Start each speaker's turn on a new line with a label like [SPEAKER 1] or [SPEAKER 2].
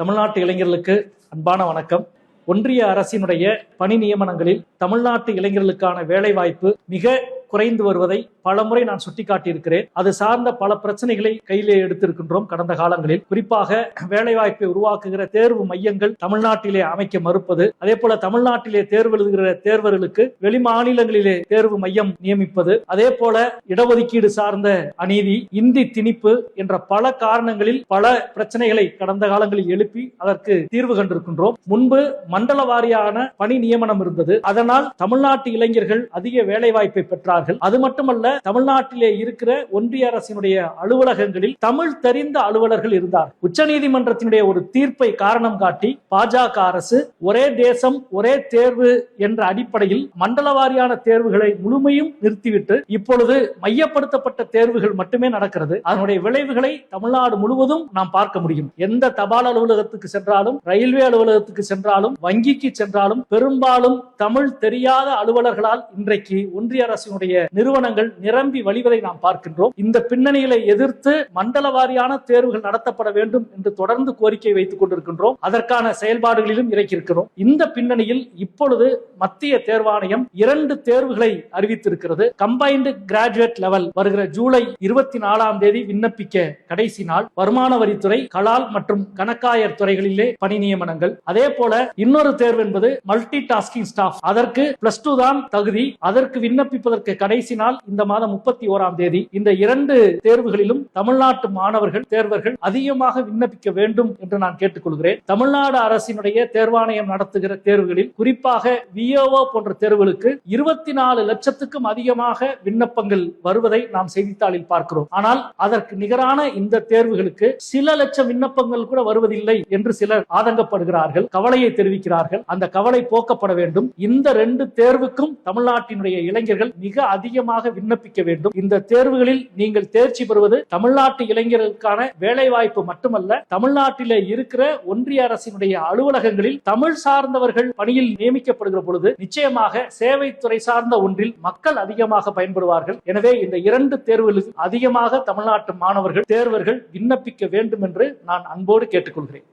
[SPEAKER 1] தமிழ்நாட்டு இளைஞர்களுக்கு அன்பான வணக்கம். ஒன்றிய அரசினுடைய பணி நியமனங்களில் தமிழ்நாட்டு இளைஞர்களுக்கான வேலைவாய்ப்பு மிக குறைந்து வருவதை பலமுறை நான் சுட்டிக்காட்டியிருக்கிறேன். அது சார்ந்த பல பிரச்சனைகளை கையிலே எடுத்திருக்கின்றோம். கடந்த காலங்களில் குறிப்பாக வேலைவாய்ப்பை உருவாக்குகிற தேர்வு மையங்கள் தமிழ்நாட்டிலே அமைக்க மறுப்பது, அதே போல தமிழ்நாட்டிலே தேர்வு எழுதுகிற தேர்வர்களுக்கு வெளி மாநிலங்களிலே தேர்வு மையம் நியமிப்பது, அதே போல இடஒதுக்கீடு சார்ந்த அநீதி, இந்தி திணிப்பு என்ற பல காரணங்களில் பல பிரச்சனைகளை கடந்த காலங்களில் எழுப்பி அதற்கு தீர்வு கண்டிருக்கின்றோம். முன்பு மண்டல வாரியான பணி நியமனம் இருந்தது. அதனால் தமிழ்நாட்டு இளைஞர்கள் அதிக வேலைவாய்ப்பை பெற்றார்கள். அது மட்டுமல்ல, தமிழ்நாட்டிலே இருக்கிற ஒன்றிய அரசினுடைய அலுவலகங்களில் தமிழ் தெரிந்த அலுவலர்கள் இருந்தார். உச்சநீதிமன்றத்தினுடைய ஒரு தீர்ப்பை காரணம் காட்டி பாஜக அரசு ஒரே தேசம் ஒரே தேர்வு என்ற அடிப்படையில் மண்டல வாரியான தேர்வுகளை முழுமையும் நிறுத்திவிட்டு இப்பொழுது மையப்படுத்தப்பட்ட தேர்வுகள் மட்டுமே நடக்கிறது. அதனுடைய விளைவுகளை தமிழ்நாடு முழுவதும் நாம் பார்க்க முடியும். எந்த தபால் அலுவலகத்துக்கு சென்றாலும், ரயில்வே அலுவலகத்துக்கு சென்றாலும், வங்கிக்கு சென்றாலும் பெரும்பாலும் தமிழ் தெரியாத அலுவலர்களால் இன்றைக்கு ஒன்றிய அரசினுடைய நிறுவனங்கள் நிரம்பி வழிவதை நாம் பார்க்கின்றோம். இந்த பின்னணிகளை எதிர்த்து மண்டல வாரியான தேர்வுகள் நடத்தப்பட வேண்டும் என்று தொடர்ந்து கோரிக்கை வைத்துக் கொண்டிருக்கின்றோம். அதற்கான செயல்பாடுகளிலும் இறக்கியிருக்கிறோம். இந்த பின்னணியில் இப்பொழுது மத்திய தேர்வாணையம் 2 தேர்வுகளை அறிவித்திருக்கிறது. கம்பைன்டு கிராஜுவேட் லெவல் வருகிற ஜூலை 24ஆம் தேதி விண்ணப்பிக்க கடைசி நாள். வருமான வரித்துறை, கலால் மற்றும் கணக்காயர் துறைகளிலே பணி நியமனங்கள். அதே போல இன்னொரு தேர்வு என்பது மல்டி டாஸ்கிங் ஸ்டாஃப். அதற்கு +2 தான் தகுதி. அதற்கு விண்ணப்பிப்பதற்கு கடைசி நாள் இந்த மாதம் 31ஆம் தேதி. இந்த 2 தேர்வுகளிலும் தமிழ்நாட்டு மாணவர்கள், தேர்வர்கள் அதிகமாக விண்ணப்பிக்க வேண்டும் என்று நான் கேட்டுக்கொள்கிறேன். தமிழ்நாடு அரசினுடைய தேர்வாணையம் நடத்துகிற தேர்வுகளில் குறிப்பாக விஓஓ போன்ற தேர்வுகளுக்கு 24 லட்சத்துக்கும் அதிகமாக விண்ணப்பங்கள் வருவதை நாம் செய்தித்தாளில் பார்க்கிறோம். ஆனால் அதற்கு நிகரான இந்த தேர்வுகளுக்கு சில லட்சம் விண்ணப்பங்கள் கூட வருவதில்லை என்று சிலர் ஆதங்கப்படுகிறார்கள், கவலையை தெரிவிக்கிறார்கள். அந்த கவலை போக்கப்பட வேண்டும். இந்த 2 தேர்வுக்கும் தமிழ்நாட்டினுடைய இளைஞர்கள் மிக அதிகமாக விண்ணப்பிக்க வேண்டும். இந்த தேர்வுகளில் நீங்கள் தேர்ச்சி பெறுவது தமிழ்நாட்டு இளைஞர்களுக்கான வேலை வாய்ப்பு மட்டுமல்ல, தமிழ்நாட்டிலே இருக்கிற ஒன்றிய அரசினுடைய அலுவலகங்களில் தமிழ் சார்ந்தவர்கள் பணியில் நியமிக்கப்படுகிற பொழுது நிச்சயமாக சேவைத்துறை சார்ந்த ஒன்றில் மக்கள் அதிகமாக பயன்படுவார்கள். எனவே இந்த 2 தேர்வுகளில் அதிகமாக தமிழ்நாட்டு மாணவர்கள், தேர்வர்கள் விண்ணப்பிக்க வேண்டும் என்று நான் அன்போடு கேட்டுக்கொள்கிறேன்.